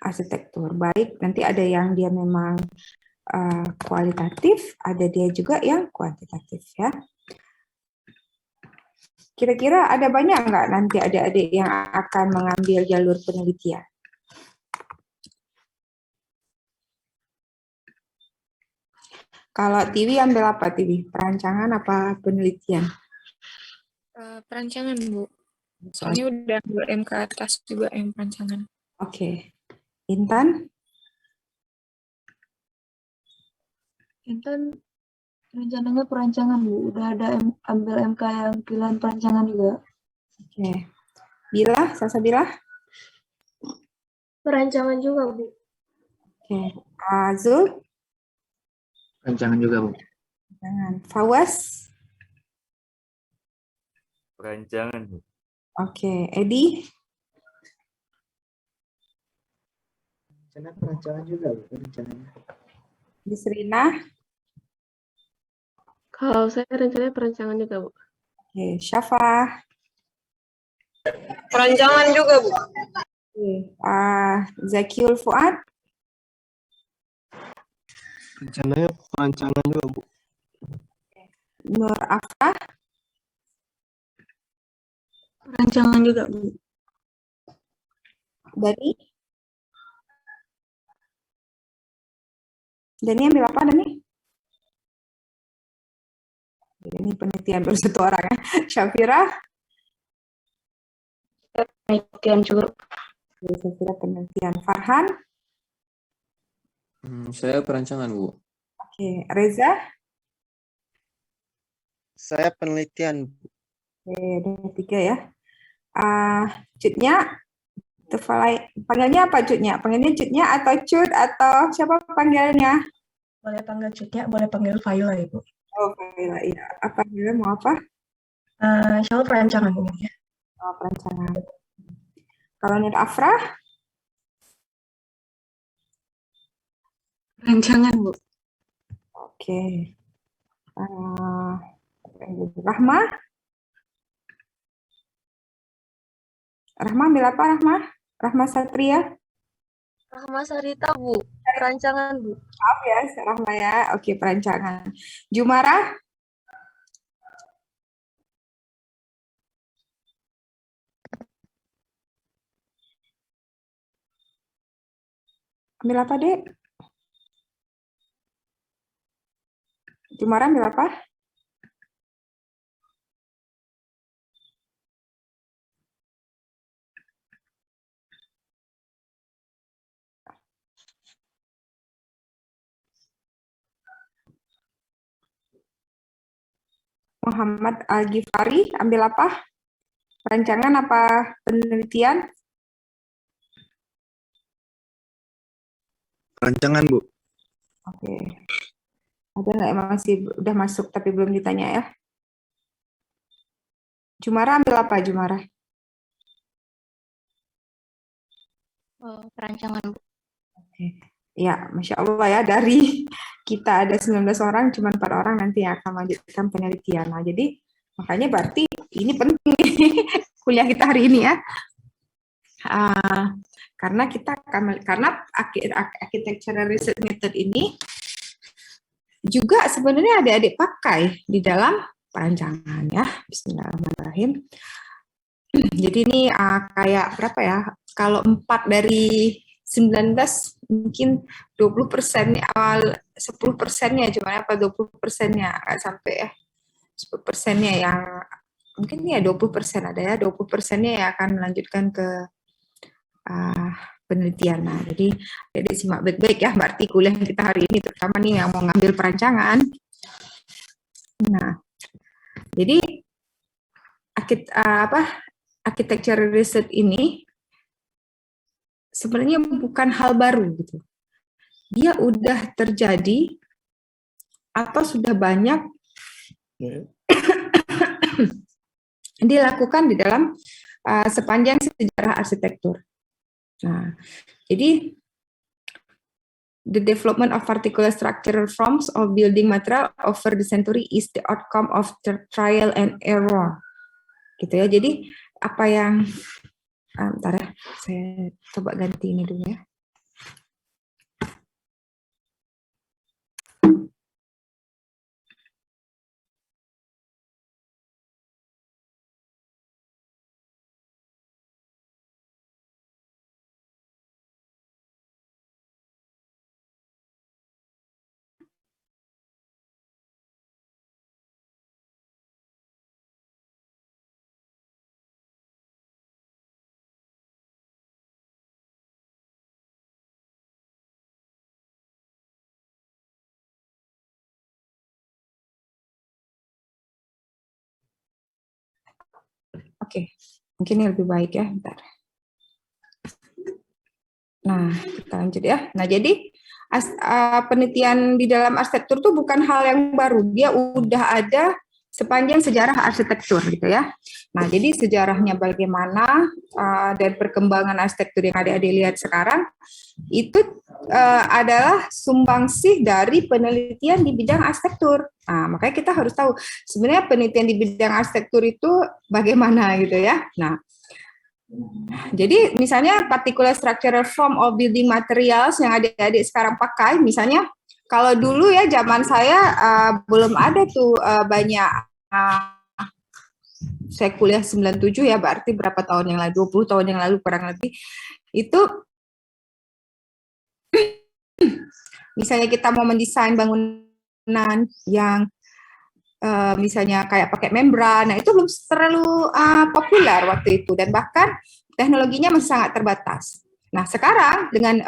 arsitektur. Baik, nanti ada yang dia memang kualitatif, ada dia juga yang kuantitatif ya. Kira-kira ada banyak nggak nanti adik-adik yang akan mengambil jalur penelitian? Kalau Tiwi ambil apa Tiwi? Perancangan apa penelitian? Perancangan, Bu. Soalnya udah ambil MK atas juga yang perancangan. Oke. Intan? Intan rencananya perancangan, Bu. Udah ada ambil MK yang pilihan perancangan juga. Oke. Bila, Salsabila? Perancangan juga, Bu. Oke. Zul? Perancangan juga, Bu. Perancangan. Fawaz? Perancangan, Bu. Oke. Edi? Perancangan juga, Bu. Perancangan. Yusrina? Kalau saya rencananya perancangan juga, Bu. Oke. Syafa? Perancangan juga, Bu. Oke. Zakiul Fuad? Rencananya perancangan juga, Bu. Nur Afrah? Perancangan juga, Bu. Dani? Dani ambil apa, Dani? Ini penelitian baru satu orang ya. Syafira? Penelitian juga. Syafira penelitian. Farhan? Saya perancangan, Bu. Oke. Reza? Saya penelitian. Oke, ada 3 ya. Cutnya? Panggilnya apa Cutnya? Panggilnya Cutnya atau Cut atau siapa panggilnya? Boleh panggil Cutnya, boleh panggil Faila, Ibu. Oh, Faila, iya. Apa panggilnya mau apa? Insya Allah perancangan, Bu. Ya. Oh, perancangan. Kalau Nur Afrah? Perancangan, Bu. Oke. Rahma? Rahma ambil apa, Rahma? Rahma Satria? Rahma Sarita, Bu. Perancangan, Bu. Maaf ya, Rahma ya. Oke, perancangan. Jumara? Ambil apa, Dek? Jumara ambil apa? Muhammad Al-Ghifari ambil apa? Perancangan apa penelitian? Perancangan, Bu. Oke. Ada nggak yang masih udah masuk tapi belum ditanya ya? Jumara ambil apa, Jumara? Perancangan, Bu. Oke. Ya, Masya Allah ya, dari kita ada 19 orang, cuma 4 orang nanti yang akan melanjutkan penelitian. Nah, jadi makanya berarti ini penting kuliah kita hari ini ya. Karena architectural research method ini juga sebenarnya adik-adik pakai di dalam perancangan ya. Bismillahirrahmanirrahim. Jadi ini kayak berapa ya? Kalau 4 dari 19 mungkin 20% awal 10%-nya cuma apa 20%-nya nggak sampai ya 10%-nya yang mungkin ya 20% ada ya 20%-nya yang akan melanjutkan ke penelitian. Nah, jadi simak baik-baik ya berarti kuliah kita hari ini terutama nih yang mau ngambil perancangan. Nah, jadi architecture research ini sebenarnya bukan hal baru gitu. Dia udah terjadi atau sudah banyak dilakukan di dalam sepanjang sejarah arsitektur. Nah, jadi the development of particular structural forms of building material over the century is the outcome of trial and error. Gitu ya. Jadi apa yang bentar ya, saya coba ganti ini dulu ya. Oke. Mungkin ini lebih baik ya. Bentar. Nah, kita lanjut ya. Nah, jadi penelitian di dalam arsitektur itu bukan hal yang baru. Dia udah ada sepanjang sejarah arsitektur gitu ya. Nah, jadi sejarahnya bagaimana dan perkembangan arsitektur yang adik-adik lihat sekarang itu adalah sumbangsih dari penelitian di bidang arsitektur. Nah, makanya kita harus tahu sebenarnya penelitian di bidang arsitektur itu bagaimana gitu ya. Nah, jadi misalnya particular structural form of building materials yang adik-adik sekarang pakai, misalnya kalau dulu ya zaman saya belum ada tuh banyak, saya kuliah 97 ya, berarti berapa tahun yang lalu, 20 tahun yang lalu kurang lebih, itu misalnya kita mau mendesain bangunan yang misalnya kayak pakai membran, nah itu belum terlalu populer waktu itu, dan bahkan teknologinya masih sangat terbatas. Nah sekarang dengan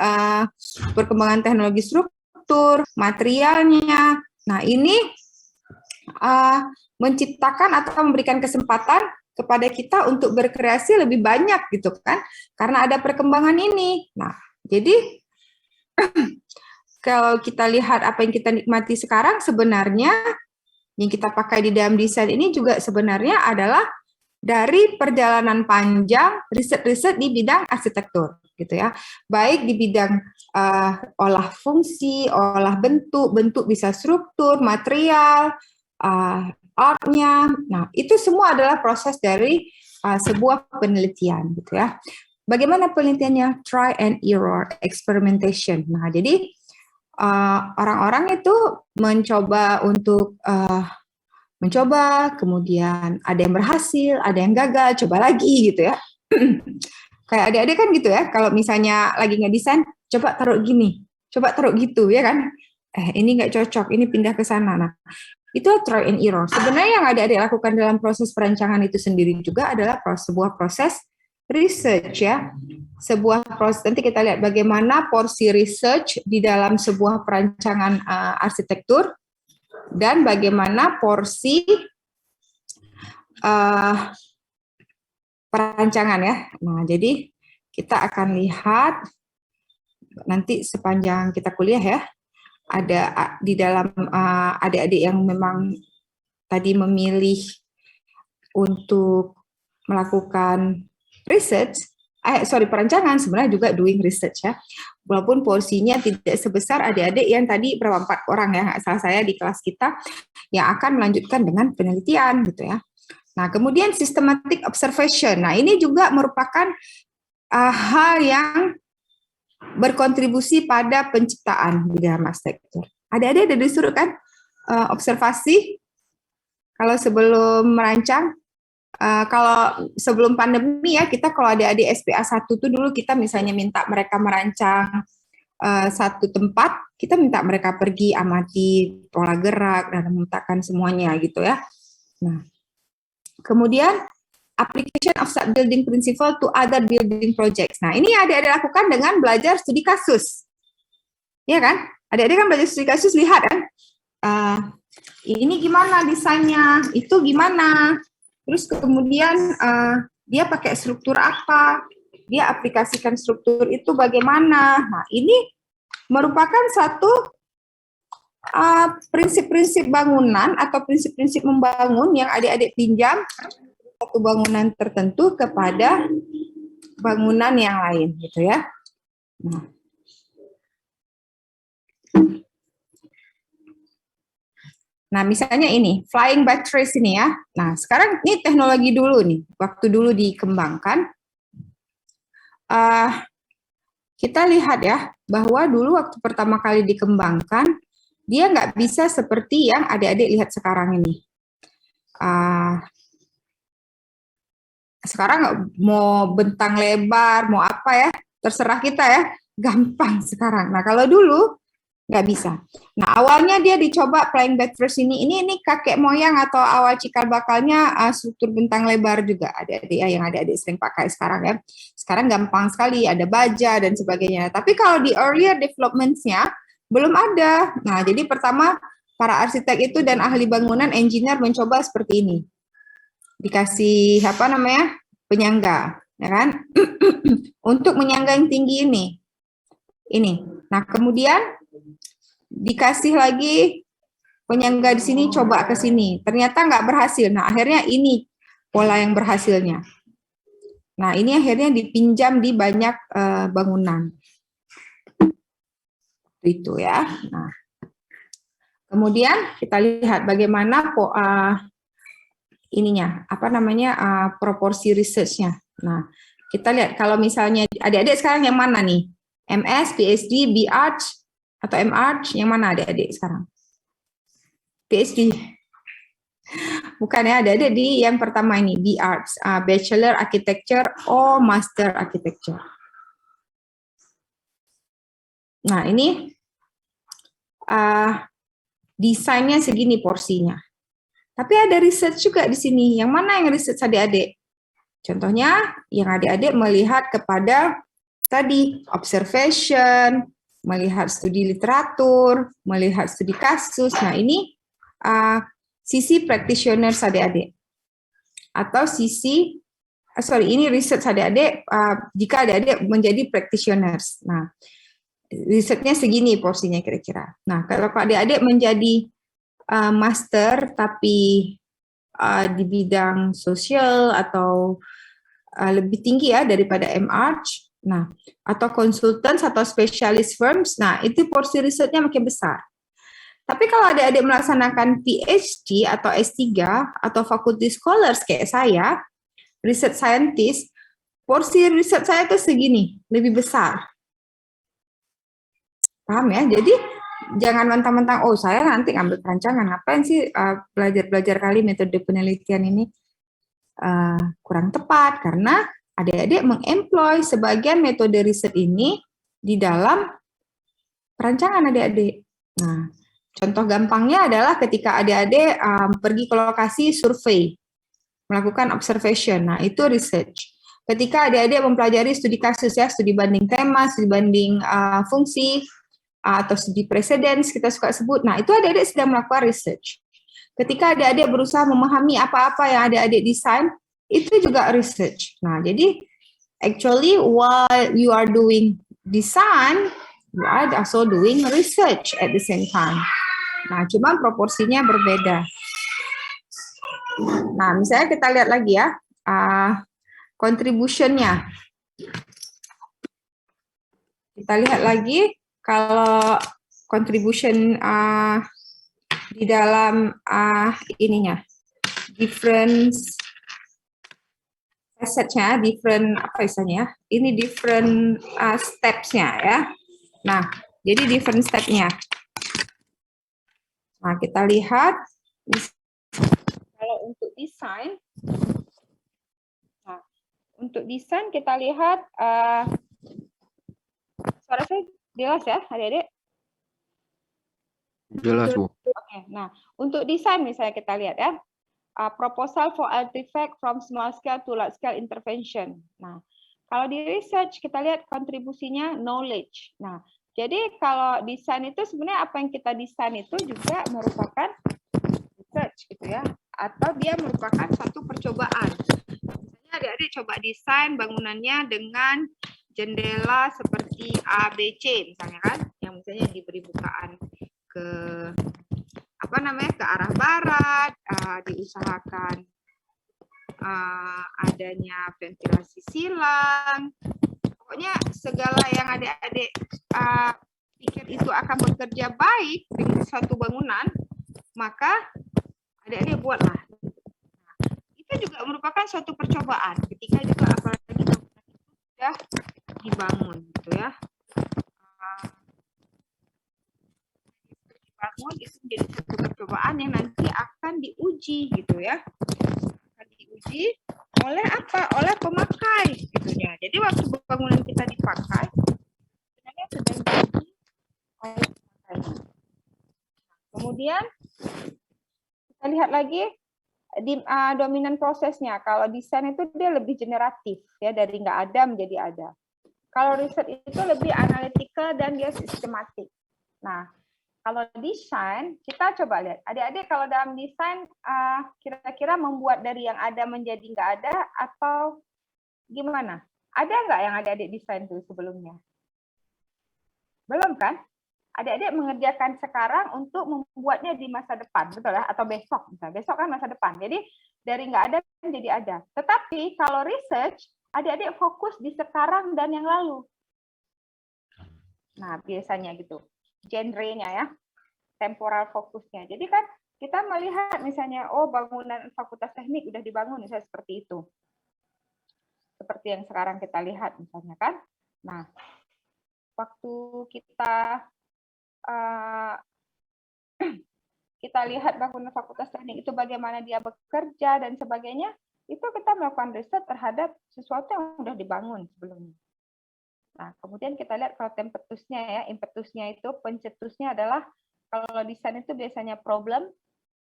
perkembangan teknologi struktur, materialnya, nah ini menciptakan atau memberikan kesempatan kepada kita untuk berkreasi lebih banyak gitu kan, karena ada perkembangan ini. Nah jadi kalau kita lihat apa yang kita nikmati sekarang, sebenarnya yang kita pakai di dalam desain ini juga sebenarnya adalah dari perjalanan panjang riset-riset di bidang arsitektur gitu ya, baik di bidang olah fungsi, olah bentuk bisa struktur, material, artnya. Nah itu semua adalah proses dari sebuah penelitian gitu ya. Bagaimana penelitiannya? Try and error, experimentation. Nah jadi orang-orang itu mencoba untuk mencoba, kemudian ada yang berhasil, ada yang gagal, coba lagi gitu ya. Kayak adik-adik kan gitu ya, kalau misalnya lagi ngedesain, coba taruh gini, coba taruh gitu ya kan. Ini nggak cocok, ini pindah ke sana. Nah, itu try and error. Sebenarnya yang adik-adik lakukan dalam proses perancangan itu sendiri juga adalah sebuah proses research ya. Sebuah proses, nanti kita lihat bagaimana porsi research di dalam sebuah perancangan arsitektur dan bagaimana porsi perancangan ya. Nah, jadi kita akan lihat nanti sepanjang kita kuliah ya, ada di dalam adik-adik yang memang tadi memilih untuk melakukan research, perancangan, sebenarnya juga doing research ya. Walaupun porsinya tidak sebesar adik-adik yang tadi berapa 4 orang ya, nggak salah saya di kelas kita, yang akan melanjutkan dengan penelitian gitu ya. Nah, kemudian systematic observation. Nah, ini juga merupakan hal yang berkontribusi pada penciptaan di dalam arsitektur. Adik-adik ada disuruh kan observasi kalau sebelum merancang. Kalau sebelum pandemi ya, kita kalau adik-adik SPA 1 tuh dulu kita misalnya minta mereka merancang satu tempat, kita minta mereka pergi amati pola gerak dan memetakan semuanya gitu ya. Nah, kemudian application of site building principle to other building projects. Nah, ini adik-adik lakukan dengan belajar studi kasus. Iya kan? Adik-adik kan belajar studi kasus, lihat kan? Ini gimana desainnya, itu gimana? Terus kemudian dia pakai struktur apa, dia aplikasikan struktur itu bagaimana. Nah, ini merupakan satu prinsip-prinsip bangunan atau prinsip-prinsip membangun yang adik-adik pinjam satu bangunan tertentu kepada bangunan yang lain, gitu ya. Nah, misalnya ini, flying buttress ini ya. Nah, sekarang ini teknologi dulu nih, waktu dulu dikembangkan. Kita lihat ya, bahwa dulu waktu pertama kali dikembangkan, dia nggak bisa seperti yang adik-adik lihat sekarang ini. Sekarang mau bentang lebar, mau apa ya, terserah kita ya, gampang sekarang. Nah, kalau dulu, nggak bisa. Nah, awalnya dia dicoba flying buttress ini kakek moyang atau awal cikal bakalnya struktur bentang lebar juga adik-adik yang adik-adik sering pakai sekarang ya. Sekarang gampang sekali, ada baja dan sebagainya. Tapi kalau di earlier developments-nya belum ada. Nah, jadi pertama para arsitek itu dan ahli bangunan, engineer mencoba seperti ini. dikasih apa namanya penyangga, ya kan? Untuk menyangga yang tinggi ini. Nah kemudian dikasih lagi penyangga di sini, coba ke sini, ternyata nggak berhasil. Nah akhirnya ini pola yang berhasilnya. Nah ini akhirnya dipinjam di banyak bangunan. Itu ya. Nah kemudian kita lihat bagaimana ininya apa namanya proporsi research-nya. Nah kita lihat kalau misalnya adik-adik sekarang yang mana nih? MS, PhD, B.Arch atau M.Arch, yang mana adik-adik sekarang? PhD. Bukan ya, adik-adik di yang pertama ini, B.Arch, Bachelor Architecture or Master Architecture. Nah ini desainnya segini porsinya. Tapi ada research juga di sini. Yang mana yang research adik-adik? Contohnya yang adik-adik melihat kepada tadi observation, melihat studi literatur, melihat studi kasus. Nah ini sisi practitioners adik-adik. Atau sisi, ini research adik-adik jika adik-adik menjadi practitioners. Nah, risetnya segini porsinya kira-kira. Nah, kalau adik-adik menjadi master tapi di bidang sosial atau lebih tinggi ya daripada M.Arch, nah atau consultants atau specialist firms, nah itu porsi risetnya makin besar. Tapi kalau adik-adik melaksanakan PhD atau S3 atau faculty scholars kayak saya, research scientist, porsi riset saya tuh segini, lebih besar. Paham ya? Jadi jangan mentang-mentang, oh saya nanti ngambil perancangan, ngapain sih belajar-belajar kali metode penelitian ini kurang tepat, karena adik-adik mengemploy sebagian metode riset ini di dalam perancangan adik-adik. Nah, contoh gampangnya adalah ketika adik-adik pergi ke lokasi survei, melakukan observation, nah itu research. Ketika adik-adik mempelajari studi kasus ya, studi banding tema, studi banding fungsi, atau studi precedence kita suka sebut, nah itu adik-adik sedang melakukan research. Ketika adik-adik berusaha memahami apa-apa yang adik-adik desain, itu juga research. Nah, jadi actually while you are doing design, you are also doing research at the same time. Nah, cuma proporsinya berbeda. Nah, misalnya kita lihat lagi ya, contribution-nya. Kita lihat lagi, kalau contribution di dalam ininya, different asset-nya, different apa istilahnya, ini different steps-nya ya. Nah, jadi different step-nya. Nah, kita lihat kalau untuk desain, nah, untuk desain kita lihat, suara saya jelas ya, adik-adik? Jelas, Bu. Oke, nah untuk desain misalnya kita lihat ya, proposal for artifact from small scale to large scale intervention. Nah, kalau di research kita lihat kontribusinya knowledge. Nah, jadi kalau desain itu sebenarnya apa yang kita desain itu juga merupakan research gitu ya, atau dia merupakan satu percobaan. Misalnya adik-adik coba desain bangunannya dengan jendela seperti ABC misalnya kan, yang misalnya diberi bukaan ke apa namanya, ke arah barat, diusahakan adanya ventilasi silang, pokoknya segala yang adik-adik pikir itu akan bekerja baik dengan suatu bangunan, maka adik-adik buatlah. Nah, itu juga merupakan suatu percobaan ketika juga apalagi bangunan itu sudah dibangun gitu ya. Dibangun itu menjadi satu percobaan yang nanti akan diuji gitu ya. Akan diuji oleh apa? Oleh pemakai gitu ya. Jadi waktu bangunan kita dipakai sebenarnya sedang diuji oleh pemakai. Kemudian kita lihat lagi di dominan prosesnya. Kalau desain itu dia lebih generatif ya, dari nggak ada menjadi ada. Kalau riset itu lebih analytical dan dia sistematik. Nah, kalau desain, kita coba lihat. Adik-adik kalau dalam desain, kira-kira membuat dari yang ada menjadi nggak ada, atau gimana? Ada nggak yang adik-adik desain tuh sebelumnya? Belum kan? Adik-adik mengerjakan sekarang untuk membuatnya di masa depan, betul ya? Atau besok, misalnya. Besok kan masa depan. Jadi dari nggak ada menjadi ada. Tetapi kalau research, adik-adik fokus di sekarang dan yang lalu. Nah, biasanya gitu. Genre-nya ya, temporal fokusnya. Jadi kan kita melihat misalnya, oh bangunan Fakultas Teknik udah dibangun, misalnya seperti itu. Seperti yang sekarang kita lihat misalnya kan. Nah, waktu kita lihat bangunan Fakultas Teknik itu bagaimana dia bekerja dan sebagainya, itu kita melakukan riset terhadap sesuatu yang sudah dibangun sebelumnya. Nah, kemudian kita lihat kalau impetusnya ya, impetusnya itu pencetusnya adalah kalau desain itu biasanya problem,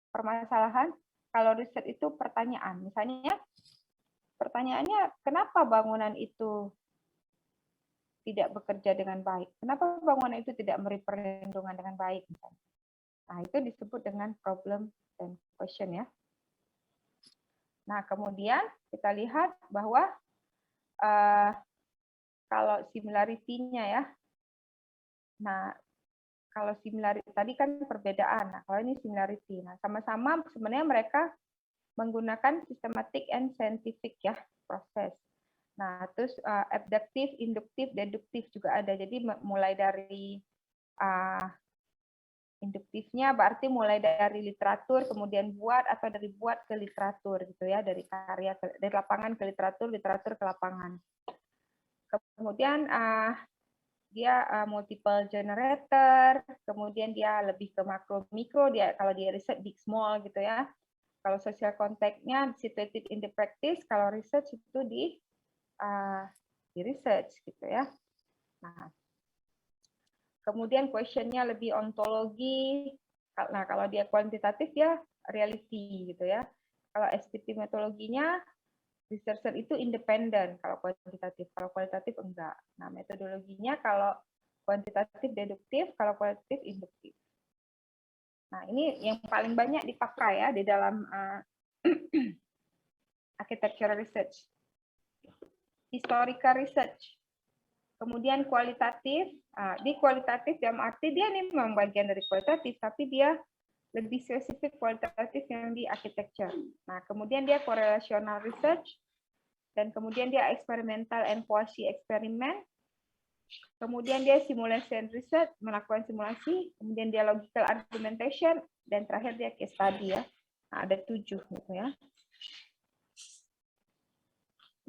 permasalahan, kalau riset itu pertanyaan. Misalnya pertanyaannya kenapa bangunan itu tidak bekerja dengan baik? Kenapa bangunan itu tidak memberi perlindungan dengan baik? Misalnya. Nah, itu disebut dengan problem dan question ya. Nah, kemudian kita lihat bahwa kalau similarity-nya ya, nah kalau similarity tadi kan perbedaan, nah kalau ini similarity, nah sama-sama sebenarnya mereka menggunakan systematic and scientific ya proses. Nah terus abductive, induktif, deduktif juga ada. Jadi mulai dari induktifnya berarti mulai dari literatur kemudian buat atau dari buat ke literatur gitu ya, dari karya dari lapangan ke literatur, literatur ke lapangan. Kemudian dia multiple generator, kemudian dia lebih ke makro mikro, dia kalau dia riset big small gitu ya. Kalau social contact-nya situated in the practice, kalau research itu di research gitu ya. Nah, kemudian question-nya lebih ontologi. Nah, kalau dia kuantitatif ya reality gitu ya. Kalau epidemiologinya researcher itu independen kalau kuantitatif, kalau kualitatif enggak. Nah, metodologinya kalau kuantitatif deduktif, kalau kualitatif induktif. Nah, ini yang paling banyak dipakai ya di dalam architectural research. Historical research. Kemudian kualitatif, di kualitatif dalam arti dia ini memang bagian dari kualitatif, tapi dia lebih spesifik kualitatif yang di architecture. Nah, kemudian dia correlational research, dan kemudian dia experimental and quasi eksperimen, kemudian dia simulation research, melakukan simulasi, kemudian dia logical argumentation, dan terakhir dia case study ya. Nah, ada 7 gitu ya.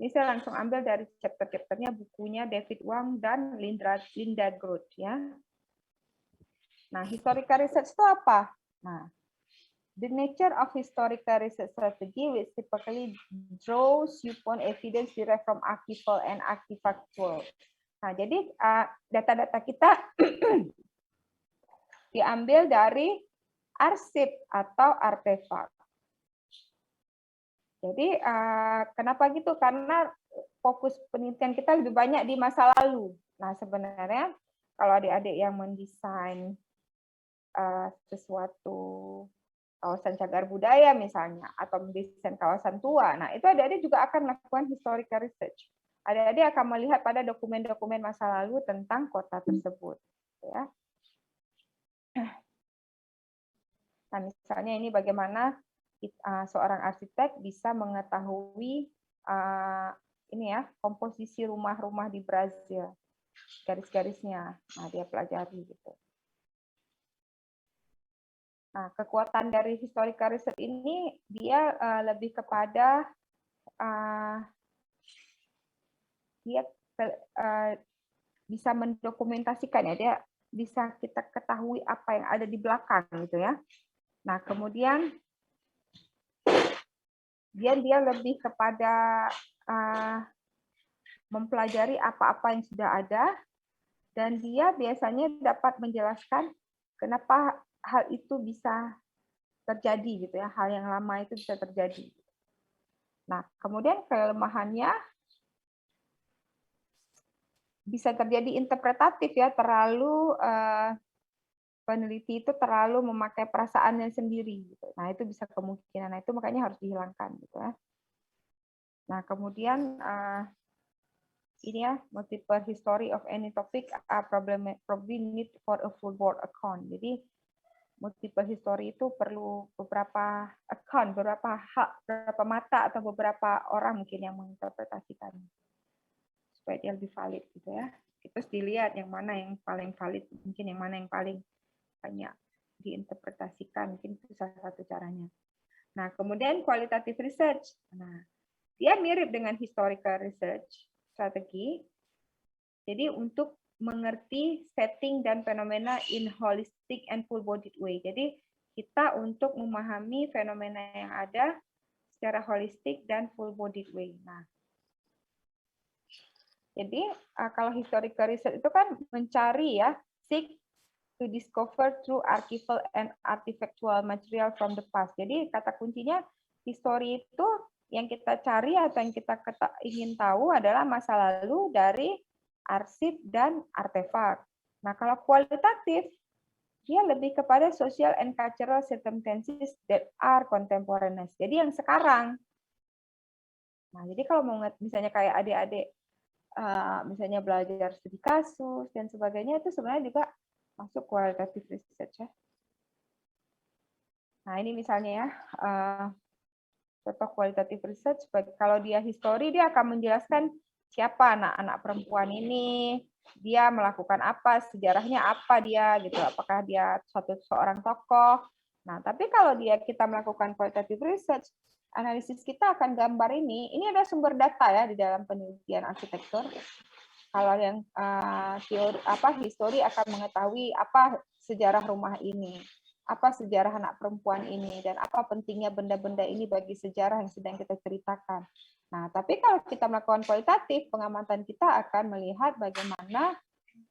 Ini saya langsung ambil dari chapter-chapternya bukunya David Wang dan Linda Groth ya. Nah, historical research itu apa? Nah, the nature of historical research strategy which typically draws upon evidence derived from archival and artifactual. Nah, jadi data-data kita diambil dari arsip atau artefak. Jadi kenapa gitu? Karena fokus penelitian kita lebih banyak di masa lalu. Nah, sebenarnya kalau adik-adik yang mendesain sesuatu kawasan cagar budaya misalnya, atau mendesain kawasan tua. Nah, itu adik-adik juga akan melakukan historical research. Adik-adik akan melihat pada dokumen-dokumen masa lalu tentang kota tersebut. Ya. Nah, misalnya ini bagaimana seorang arsitek bisa mengetahui ini ya komposisi rumah-rumah di Brazil, garis-garisnya. Nah, dia pelajari gitu. Nah, kekuatan dari historical research ini dia lebih kepada dia bisa mendokumentasikan ya, dia bisa kita ketahui apa yang ada di belakang gitu ya. Nah, kemudian dia lebih kepada mempelajari apa-apa yang sudah ada, dan dia biasanya dapat menjelaskan kenapa hal itu bisa terjadi gitu ya, hal yang lama itu bisa terjadi. Nah, kemudian kelemahannya bisa terjadi interpretatif ya, terlalu peneliti itu terlalu memakai perasaannya sendiri. Gitu. Nah itu bisa kemungkinan. Nah itu makanya harus dihilangkan. Gitu ya. Nah kemudian ini ya, multiple history of any topic probably need for a full board account. Jadi multiple history itu perlu beberapa account, beberapa hak, beberapa mata atau beberapa orang mungkin yang menginterpretasikan supaya dia lebih valid gitu ya. Terus dilihat yang mana yang paling valid, mungkin yang mana yang paling banyak diinterpretasikan, mungkin itu salah satu caranya. Nah, kemudian qualitative research. Nah, dia mirip dengan historical research strategi. Jadi untuk mengerti setting dan fenomena in holistic and full-bodied way. Jadi kita untuk memahami fenomena yang ada secara holistik dan full-bodied way. Nah, jadi kalau historical research itu kan mencari ya, seek to discover through archival and artifactual material from the past. Jadi kata kuncinya history itu yang kita cari atau yang kita ingin tahu adalah masa lalu dari arsip dan artefak. Nah, kalau kualitatif, dia lebih kepada social and cultural circumstances that are contemporaneous. Jadi yang sekarang. Nah, jadi kalau mau misalnya kayak adik-adik, misalnya belajar studi kasus dan sebagainya, itu sebenarnya juga masuk qualitative research ya. Nah, ini misalnya ya, contoh qualitative research, kalau dia history, dia akan menjelaskan siapa anak-anak perempuan ini, dia melakukan apa, sejarahnya apa dia, gitu. Apakah dia seorang tokoh. Nah, tapi kalau kita melakukan qualitative research, analisis kita akan gambar ini ada sumber data ya di dalam penelitian arsitektur. Kalau yang history akan mengetahui apa sejarah rumah ini, apa sejarah anak perempuan ini, dan apa pentingnya benda-benda ini bagi sejarah yang sedang kita ceritakan. Nah, tapi kalau kita melakukan kualitatif, pengamatan kita akan melihat bagaimana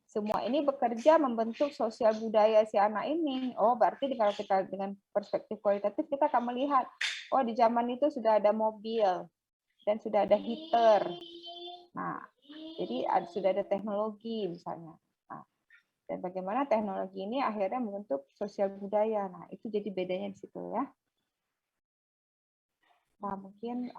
semua ini bekerja membentuk sosial budaya si anak ini. Oh, berarti kalau kita dengan perspektif kualitatif, kita akan melihat, oh di zaman itu sudah ada mobil, dan sudah ada heater. Nah, jadi sudah ada teknologi misalnya. Nah, dan bagaimana teknologi ini akhirnya membentuk sosial budaya. Nah, itu jadi bedanya di situ ya. Nah, mungkin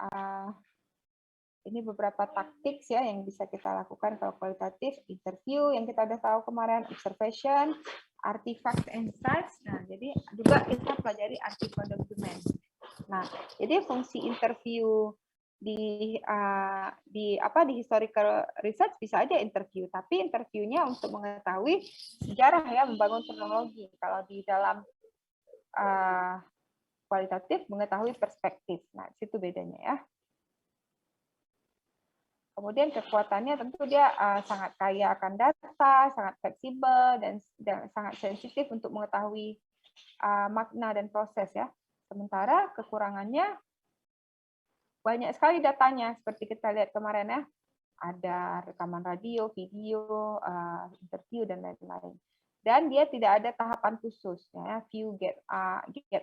ini beberapa taktik ya yang bisa kita lakukan kalau kualitatif. Interview yang kita udah tahu kemarin, observation, artifact and sites. Nah, jadi juga kita pelajari artikel dokumen. Nah, jadi fungsi interview di historical research bisa aja interview, tapi interviewnya untuk mengetahui sejarah ya, membangun teknologi. Kalau di dalam kualitatif mengetahui perspektif. Nah, situ bedanya ya. Kemudian kekuatannya tentu dia sangat kaya akan data, sangat fleksibel, dan sangat sensitif untuk mengetahui makna dan proses ya. Sementara kekurangannya banyak sekali datanya, seperti kita lihat kemarin ya. Ada rekaman radio, video, interview, dan lain-lain. Dan dia tidak ada tahapan khusus, ya, view, get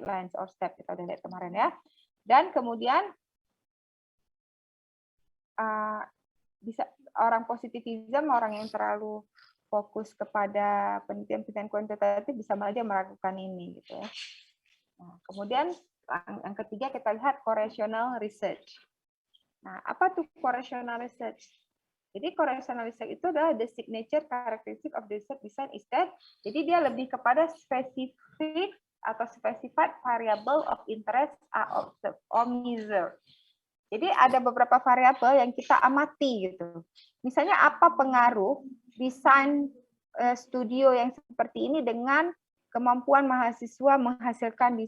lines, or step, kita udah lihat kemarin ya. Dan kemudian bisa orang positivism, orang yang terlalu fokus kepada penelitian kuantitatif bisa saja meragukan ini gitu ya. Nah, kemudian yang ketiga kita lihat correlational research. Nah, apa tuh correlational research? Jadi correlational research itu adalah the signature characteristic of the research design is that jadi dia lebih kepada specific atau specified variable of interest are observed or measured. Jadi ada beberapa variabel yang kita amati gitu. Misalnya apa pengaruh desain studio yang seperti ini dengan kemampuan mahasiswa menghasilkan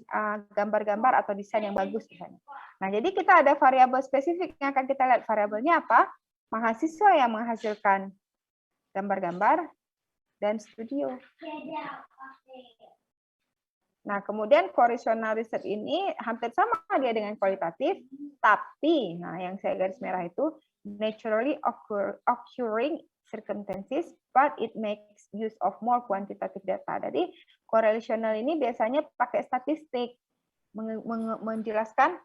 gambar-gambar atau desain yang bagus misalnya. Nah, jadi kita ada variabel spesifik yang akan kita lihat. Variabelnya apa? Mahasiswa yang menghasilkan gambar-gambar dan studio. Nah, kemudian correlational research ini hampir sama dia dengan kualitatif, tapi nah yang saya garis merah itu naturally occurring circumstances, but it makes use of more quantitative data. Jadi correlational ini biasanya pakai statistik, menjelaskan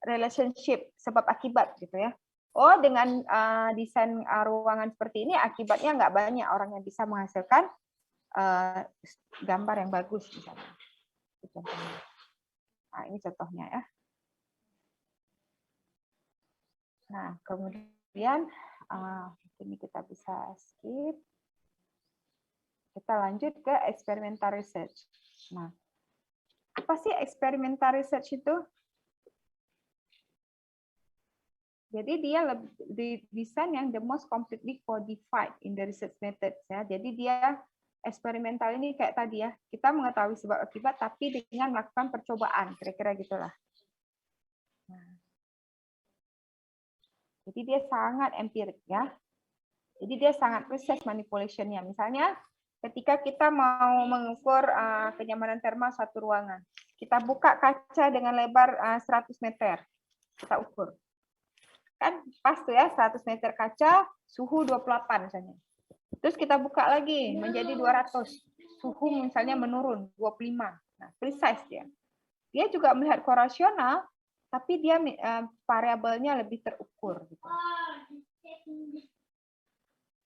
relationship, sebab akibat gitu ya. Oh, dengan desain ruangan seperti ini akibatnya nggak banyak orang yang bisa menghasilkan gambar yang bagus misalnya. Contohnya. Nah, ini contohnya ya. Nah, kemudian ini kita bisa skip. Kita lanjut ke experimental research. Nah, apa sih experimental research itu? Jadi dia lebih desain yang the most completely codified in the research methods ya. Jadi dia eksperimental ini kayak tadi ya, kita mengetahui sebab akibat tapi dengan melakukan percobaan, kira-kira gitulah. Nah, jadi dia sangat empirik ya. Jadi dia sangat proses manipulation-nya. Misalnya ketika kita mau mengukur kenyamanan termal suatu ruangan, kita buka kaca dengan lebar 100 meter, kita ukur. Kan pas tuh ya, 100 meter kaca, suhu 28 misalnya. Terus kita buka lagi menjadi 200, suhu misalnya menurun 25. Nah, precise dia. Dia juga melihat korasional, tapi dia variabelnya lebih terukur. Gitu.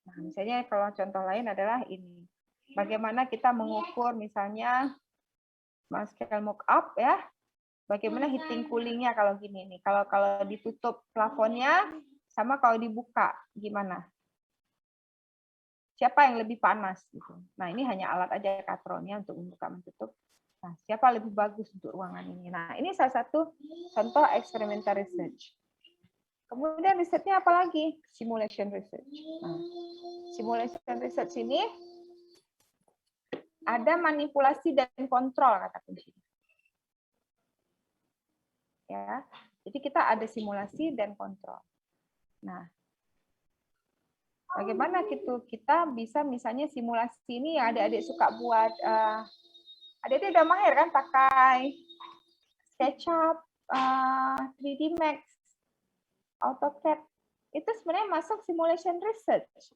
Nah, misalnya kalau contoh lain adalah ini. Bagaimana kita mengukur misalnya scale mock-up ya. Bagaimana heating coolingnya kalau gini nih. Kalau ditutup plafonnya sama kalau dibuka gimana? Siapa yang lebih panas gitu. Nah, ini hanya alat aja katronnya untuk membuka menutup. Nah, siapa lebih bagus untuk ruangan ini. Nah, ini salah satu contoh experimental research. Kemudian risetnya apa lagi? Simulation research. Nah, simulation research ini ada manipulasi dan kontrol kata kuncinya. Ya, jadi kita ada simulasi dan kontrol. Nah, bagaimana kita bisa misalnya simulasi ini ya adik-adik suka buat, adik-adik udah mahir kan pakai SketchUp, 3D Max, AutoCAD, itu sebenarnya masuk simulation research.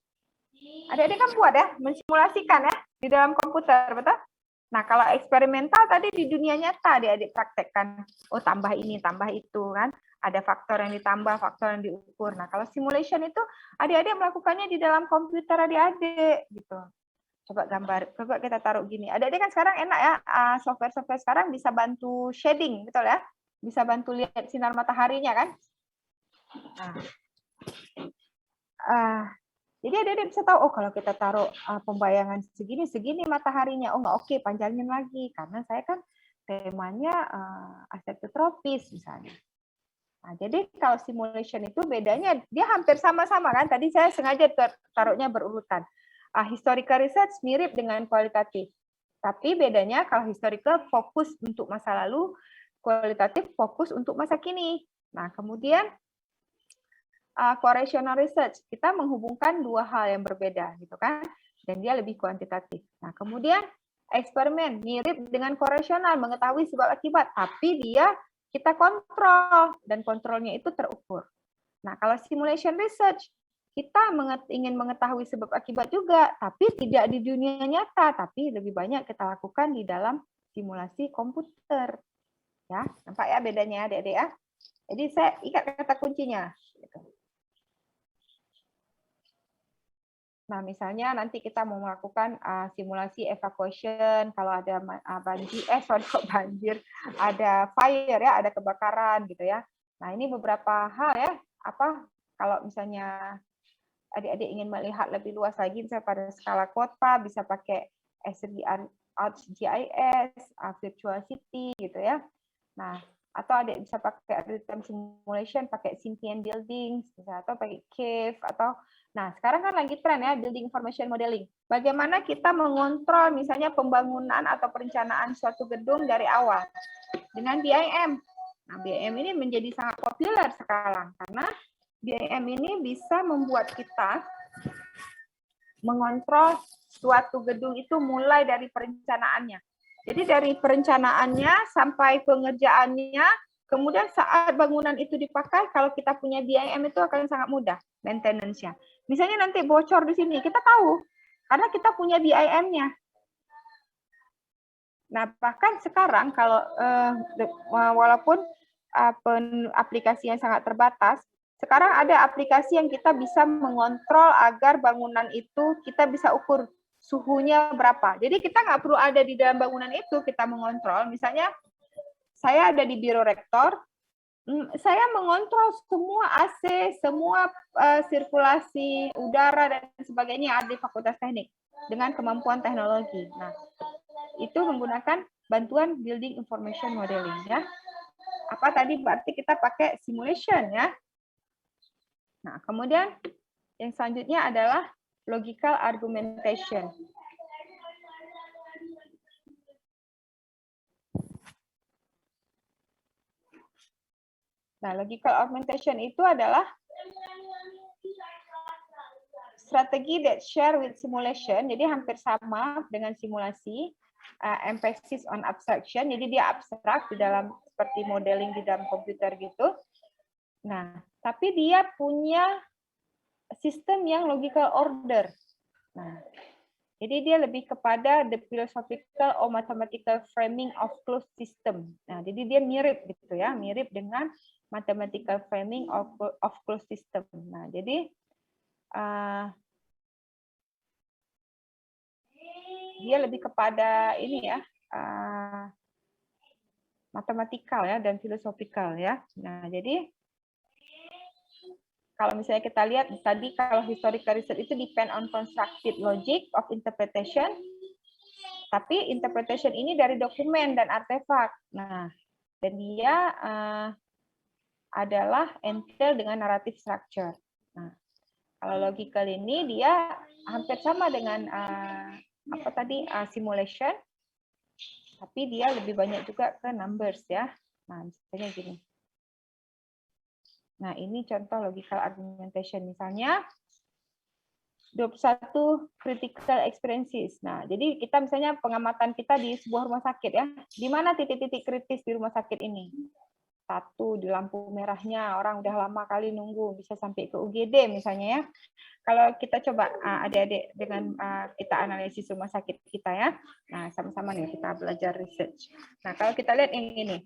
Adik-adik kan buat ya, mensimulasikan ya di dalam komputer, betul? Nah, kalau eksperimental tadi di dunia nyata adik-adik praktekkan, oh tambah ini, tambah itu kan, ada faktor yang ditambah, faktor yang diukur. Nah, kalau simulation itu adik-adik melakukannya di dalam komputer adik-adik gitu. Coba gambar, coba kita taruh gini. Adik-adik kan sekarang enak ya, software-software sekarang bisa bantu shading, betul ya? Bisa bantu lihat sinar mataharinya kan? Nah, jadi adik-adik bisa tahu, oh kalau kita taruh pembayangan segini mataharinya, oh nggak oke, panjangin lagi. Karena saya kan temanya asetotropis misalnya. Nah, jadi kalau simulation itu bedanya, dia hampir sama-sama kan, tadi saya sengaja taruhnya berurutan. Historical research mirip dengan kualitatif. Tapi bedanya kalau historical fokus untuk masa lalu, kualitatif fokus untuk masa kini. Nah, kemudian correlational research, kita menghubungkan dua hal yang berbeda gitu kan, dan dia lebih kuantitatif. Nah, kemudian eksperimen mirip dengan correlational, mengetahui sebab akibat, tapi dia kita kontrol dan kontrolnya itu terukur. Nah, kalau simulation research, kita ingin mengetahui sebab akibat juga, tapi tidak di dunia nyata, tapi lebih banyak kita lakukan di dalam simulasi komputer. Ya, nampak ya bedanya adik-adik ya. Jadi saya ikat kata kuncinya. Nah, misalnya nanti kita mau melakukan simulasi evacuation kalau ada banjir, banjir, ada fire ya, ada kebakaran gitu ya. Nah, ini beberapa hal ya, kalau misalnya adik-adik ingin melihat lebih luas lagi, misalnya pada skala kota bisa pakai ArcGIS, Virtual City gitu ya. Nah, atau adik bisa pakai real-time simulation, pakai Symbian Buildings, atau pakai Cave, atau nah sekarang kan lagi tren ya Building Information Modeling. Bagaimana kita mengontrol misalnya pembangunan atau perencanaan suatu gedung dari awal dengan BIM. Nah, BIM ini menjadi sangat populer sekarang karena BIM ini bisa membuat kita mengontrol suatu gedung itu mulai dari perencanaannya. Jadi dari perencanaannya sampai pengerjaannya, kemudian saat bangunan itu dipakai, kalau kita punya BIM itu akan sangat mudah maintenance-nya. Misalnya nanti bocor di sini, kita tahu karena kita punya BIM-nya. Nah, bahkan sekarang kalau walaupun aplikasi yang sangat terbatas, sekarang ada aplikasi yang kita bisa mengontrol agar bangunan itu kita bisa ukur suhunya berapa. Jadi kita nggak perlu ada di dalam bangunan itu, kita mengontrol. Misalnya saya ada di biro rektor, saya mengontrol semua AC, semua sirkulasi udara dan sebagainya ada di Fakultas Teknik dengan kemampuan teknologi. Nah, itu menggunakan bantuan Building Information Modeling ya. Apa tadi berarti kita pakai simulation ya. Nah, kemudian yang selanjutnya adalah logical argumentation. Nah, logical argumentation itu adalah strategi that share with simulation, jadi hampir sama dengan simulasi, emphasis on abstraction, jadi dia abstrak di dalam seperti modeling di dalam komputer gitu. Nah, tapi dia punya sistem yang logical order. Nah, jadi dia lebih kepada the philosophical or mathematical framing of closed system. Nah, jadi dia mirip gitu ya, mirip dengan mathematical framing of closed system. Nah, jadi dia lebih kepada ini ya, matematikal ya dan filosofikal ya. Nah, jadi kalau misalnya kita lihat tadi kalau historical research itu depend on constructed logic of interpretation, tapi interpretation ini dari dokumen dan artefak. Nah, dan dia adalah entail dengan narrative structure. Nah, kalau logical ini dia hampir sama dengan apa tadi simulation, tapi dia lebih banyak juga ke numbers ya. Nah, misalnya gini. Nah, ini contoh logical argumentation. Misalnya 21 critical experiences. Nah, jadi kita misalnya pengamatan kita di sebuah rumah sakit ya. Di mana titik-titik kritis di rumah sakit ini? Satu, di lampu merahnya orang udah lama kali nunggu, bisa sampai ke UGD misalnya ya. Kalau kita coba adik-adik dengan kita analisis rumah sakit kita ya. Nah, sama-sama nih kita belajar research. Nah, kalau kita lihat ini nih.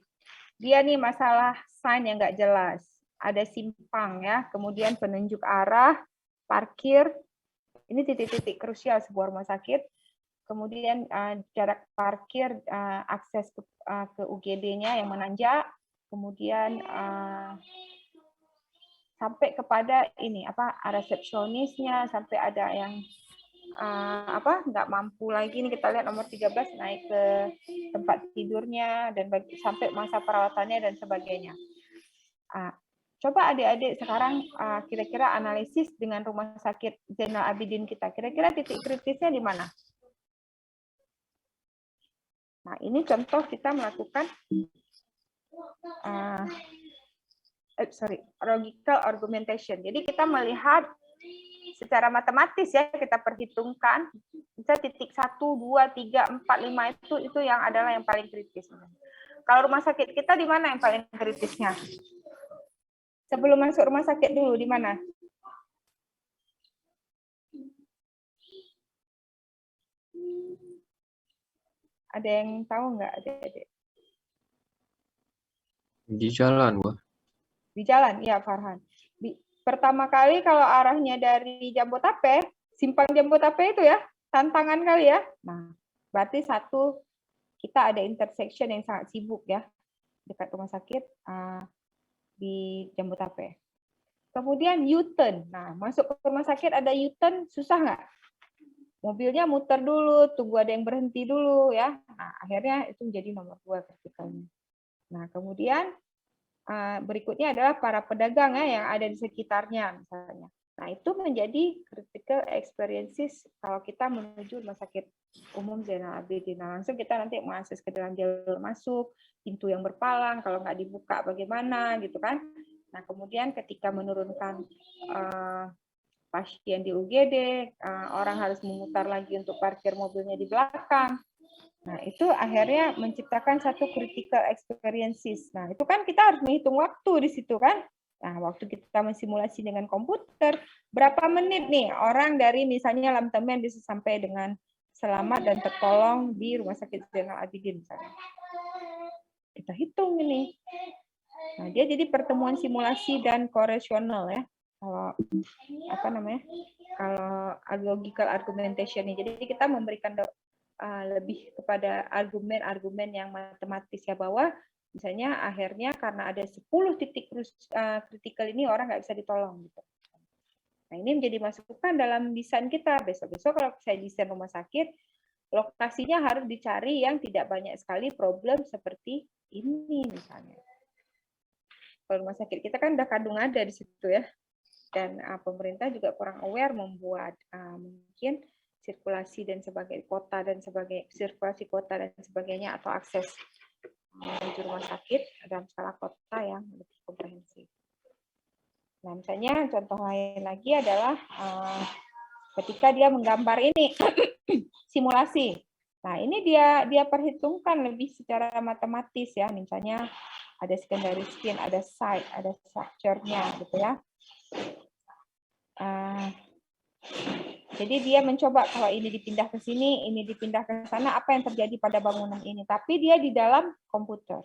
Dia nih masalah sign yang nggak jelas. Ada simpang ya, kemudian penunjuk arah, parkir. Ini titik-titik krusial sebuah rumah sakit. Kemudian jarak parkir, akses ke UGD-nya yang menanjak. Kemudian sampai kepada ini apa resepsionisnya, sampai ada yang nggak mampu lagi nih, kita lihat nomor 13 naik ke tempat tidurnya dan sampai masa perawatannya dan sebagainya. Coba adik-adik sekarang kira-kira analisis dengan rumah sakit Zainal Abidin kita, kira-kira titik kritisnya di mana? Nah, ini contoh kita melakukan logical argumentation. Jadi kita melihat secara matematis ya, kita perhitungkan bisa titik 1, 2, 3, 4, 5 itu yang adalah yang paling kritis. Kalau rumah sakit kita di mana yang paling kritisnya? Sebelum masuk rumah sakit dulu di mana? Ada yang tahu nggak adik-adik? Di jalan, Bu. Di jalan, ya Farhan. Pertama kali kalau arahnya dari Jambotape, simpang Jambotape itu ya, tantangan kali ya. Nah, berarti satu, kita ada intersection yang sangat sibuk ya, dekat rumah sakit di Jambotape. Kemudian U-turn. Nah, masuk ke rumah sakit ada U-turn, susah nggak? Mobilnya muter dulu, tunggu ada yang berhenti dulu ya. Nah, akhirnya itu menjadi nomor 2 vertikalnya. Nah, kemudian berikutnya adalah para pedagang ya, yang ada di sekitarnya misalnya. Nah, itu menjadi critical experiences kalau kita menuju rumah sakit umum Zainal Abidin. Nah, langsung kita nanti mengakses ke dalam jalur masuk, pintu yang berpalang, kalau nggak dibuka bagaimana gitu kan. Nah, kemudian ketika menurunkan pasien di UGD, orang harus memutar lagi untuk parkir mobilnya di belakang. Nah, itu akhirnya menciptakan satu critical experiences. Nah, itu kan kita harus menghitung waktu di situ kan. Nah, waktu kita mensimulasi dengan komputer, berapa menit nih orang dari misalnya Lamtemen bisa sampai dengan selamat dan tertolong di Rumah Sakit Zainal Abidin misalnya. Kita hitung ini. Nah, dia jadi pertemuan simulasi dan koresional ya. kalau apa namanya, kalau logical argumentation. Jadi kita memberikan lebih kepada argumen-argumen yang matematis ya, bahwa misalnya akhirnya karena ada 10 titik kritikal ini orang nggak bisa ditolong gitu. Nah, ini menjadi masukan dalam desain kita. Besok-besok kalau saya desain rumah sakit, lokasinya harus dicari yang tidak banyak sekali problem seperti ini misalnya. Kalau rumah sakit kita kan udah kadung ada di situ ya. Dan pemerintah juga kurang aware membuat mungkin sirkulasi dan sebagainya, sirkulasi kota dan sebagainya, atau akses menuju rumah sakit dalam skala kota yang lebih komprehensif. Nah, misalnya contoh lain lagi adalah ketika dia menggambar ini simulasi. Nah, ini dia perhitungkan lebih secara matematis ya. Misalnya ada secondary skin, ada site, ada structure-nya gitu ya. Jadi dia mencoba kalau ini dipindah ke sini, ini dipindah ke sana, apa yang terjadi pada bangunan ini. Tapi dia di dalam komputer.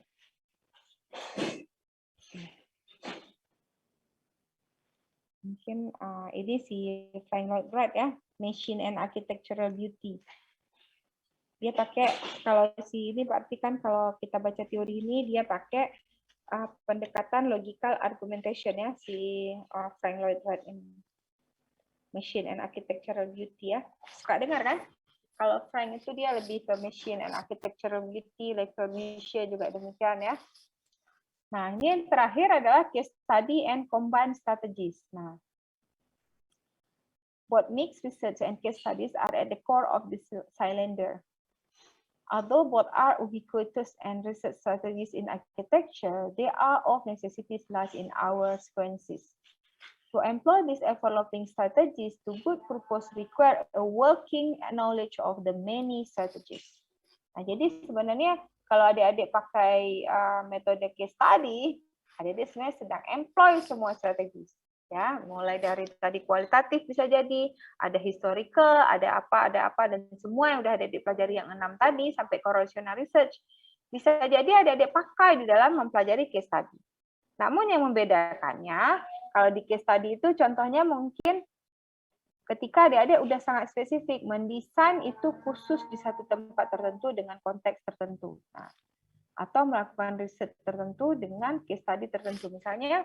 Mungkin ini si Frank Lloyd Wright ya, Machine and Architectural Beauty. Dia pakai, kalau si ini berarti kan kalau kita baca teori ini, dia pakai pendekatan logical argumentation ya, si Frank Lloyd Wright ini. Machine and Architectural Beauty ya. Suka dengar kan? Kalau Frank itu dia lebih ke Machine and Architectural Beauty, Le Corbusier juga demikian ya. Nah, ini yang terakhir adalah case study and combined strategies. Nah, both mixed research and case studies are at the core of this cylinder. Although both are ubiquitous and research strategies in architecture, they are of necessities lies in our sequences. To employ these developing strategies to good purpose require a working knowledge of the many strategies. Nah, jadi sebenarnya kalau adik-adik pakai metode case study, adik-adik sebenarnya sedang employ semua strategi. Ya, mulai dari tadi kualitatif bisa jadi, ada historical, ada apa, dan semua yang udah adik-adik pelajari yang 6 tadi, sampai correlational research, bisa jadi adik-adik pakai di dalam mempelajari case study. Namun yang membedakannya, kalau di case study itu contohnya mungkin ketika adik-adik udah sangat spesifik, mendesain itu khusus di satu tempat tertentu dengan konteks tertentu. Nah, atau melakukan riset tertentu dengan case study tertentu. Misalnya,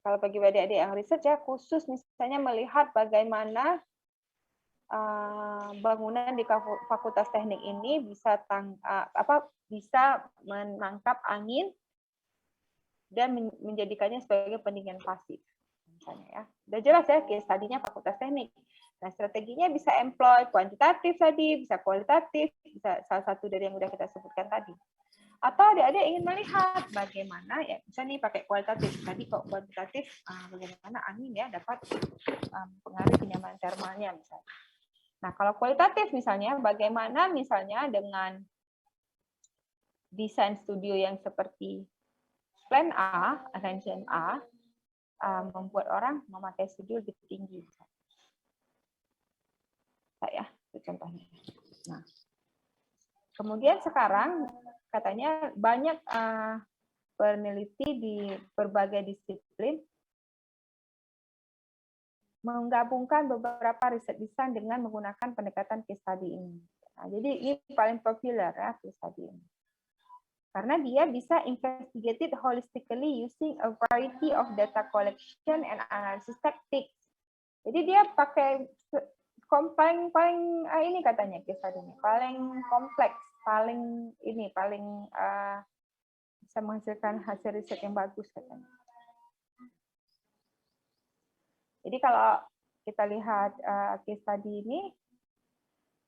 kalau bagi adik-adik yang riset ya, khusus misalnya melihat bagaimana bangunan di Fakultas Teknik ini bisa bisa menangkap angin dan menjadikannya sebagai pendingin pasif, misalnya ya. Udah jelas ya case study-nya Fakultas Teknik. Nah, strateginya bisa employ kuantitatif tadi, bisa kualitatif, bisa salah satu dari yang udah kita sebutkan tadi. Atau adik-adik ingin melihat bagaimana ya, misalnya nih pakai kualitatif. Tadi kok kuantitatif, bagaimana angin ya dapat mempengaruhi kenyamanan termalnya misalnya. Nah, kalau kualitatif misalnya, bagaimana misalnya dengan desain studio yang seperti plan A, arrangement A, membuat orang memakai studio lebih tinggi. Ya, itu contohnya. Nah, kemudian sekarang katanya banyak peneliti di berbagai disiplin menggabungkan beberapa riset desain dengan menggunakan pendekatan case study ini. Nah, jadi ini paling populer ya case study ini. Karena dia bisa investigated holistically using a variety of data collection and analysis tactics. Jadi dia pakai paling ini katanya case study-nya, paling kompleks, paling bisa menghasilkan hasil riset yang bagus katanya. Jadi kalau kita lihat case study ini,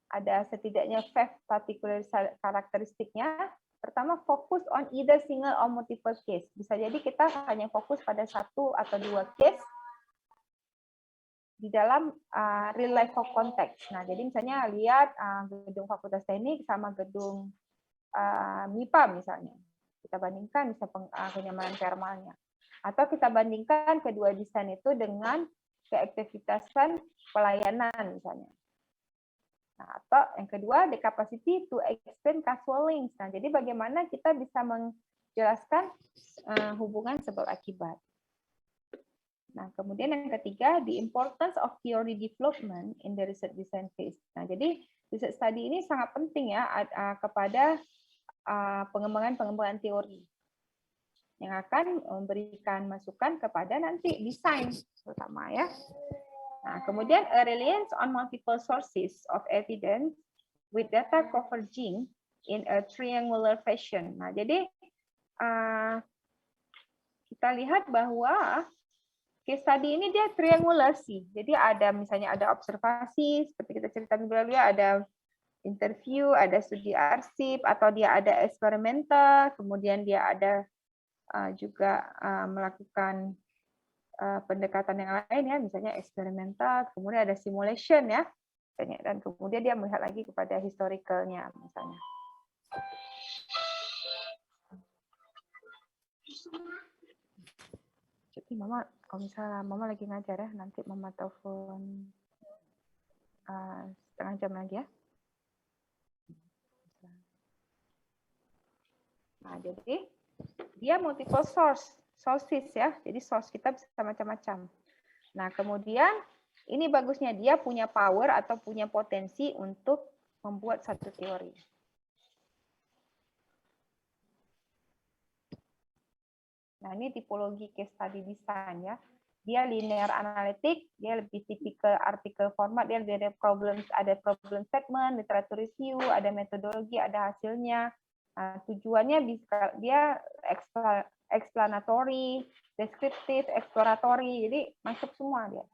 ada setidaknya 5 particular karakteristiknya. Pertama, fokus on either single or multiple case. Bisa jadi kita hanya fokus pada 1 atau 2 case di dalam real life context. Nah, jadi misalnya lihat gedung Fakultas Teknik sama gedung MIPA misalnya. Kita bandingkan bisa kenyamanan termalnya. Atau kita bandingkan kedua desain itu dengan keefektivitasan pelayanan misalnya. Nah, atau yang kedua, the capacity to explain causal links. Nah, jadi bagaimana kita bisa jelaskan hubungan sebab akibat. Nah, kemudian yang ketiga, the importance of theory development in the research design phase. Nah, jadi research study ini sangat penting ya kepada pengembangan teori yang akan memberikan masukan kepada nanti desain terutama ya. Nah, kemudian a reliance on multiple sources of evidence with data converging in a triangular fashion. Nah, jadi kita lihat bahwa case study ini dia triangular sih. Jadi ada misalnya ada observasi seperti kita cerita minggu lalu ya, ada interview, ada studi arsip, atau dia ada eksperimental, kemudian dia ada juga melakukan pendekatan yang lain ya, misalnya eksperimental, kemudian ada simulation ya, dan kemudian dia melihat lagi kepada historicalnya misalnya. Jadi Mama, kalau misalnya Mama lagi ngajar ya, nanti Mama telepon setengah jam lagi ya. Nah, jadi dia multiple sources ya. Jadi source kita bisa macam-macam. Nah, kemudian ini bagusnya dia punya power atau punya potensi untuk membuat satu teori. Nah, ini tipologi case study design ya. Dia linear analytic, dia lebih tipikal artikel format, dia lebih ada problem statement, literature review, ada metodologi, ada hasilnya. Nah, tujuannya bisa dia explanatory, descriptive, exploratory, jadi masuk semua dia.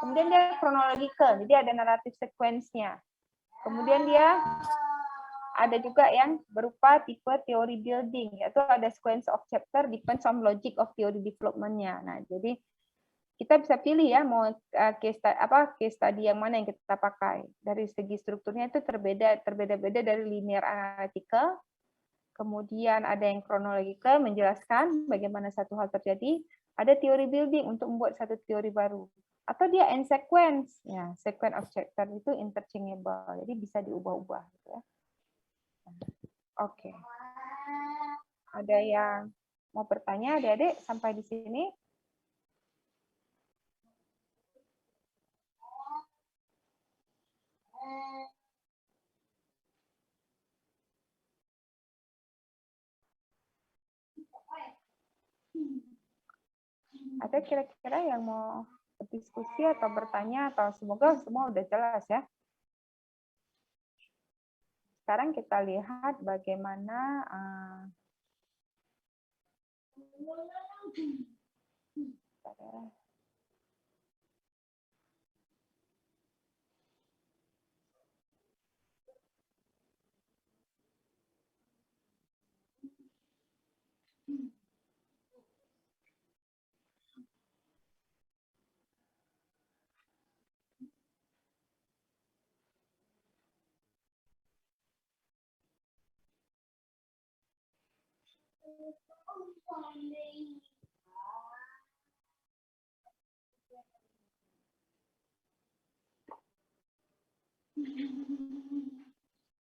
Kemudian dia chronological, jadi ada narrative sequence-nya. Kemudian dia ada juga yang berupa tipe teori building, yaitu ada sequence of chapter depends on logic of theory development-nya. Nah, jadi kita bisa pilih ya mau case study yang mana yang kita pakai. Dari segi strukturnya itu berbeda-beda dari linear analytical. Kemudian ada yang chronological menjelaskan bagaimana satu hal terjadi, ada teori building untuk membuat satu teori baru. Atau dia end sequence, ya, sequence of chapter itu interchangeable, jadi bisa diubah-ubah gitu ya. Oke. Ada yang mau bertanya, Adik-adik sampai di sini? Ada kira-kira yang mau berdiskusi atau bertanya, atau semoga semua udah jelas ya. Sekarang kita lihat bagaimana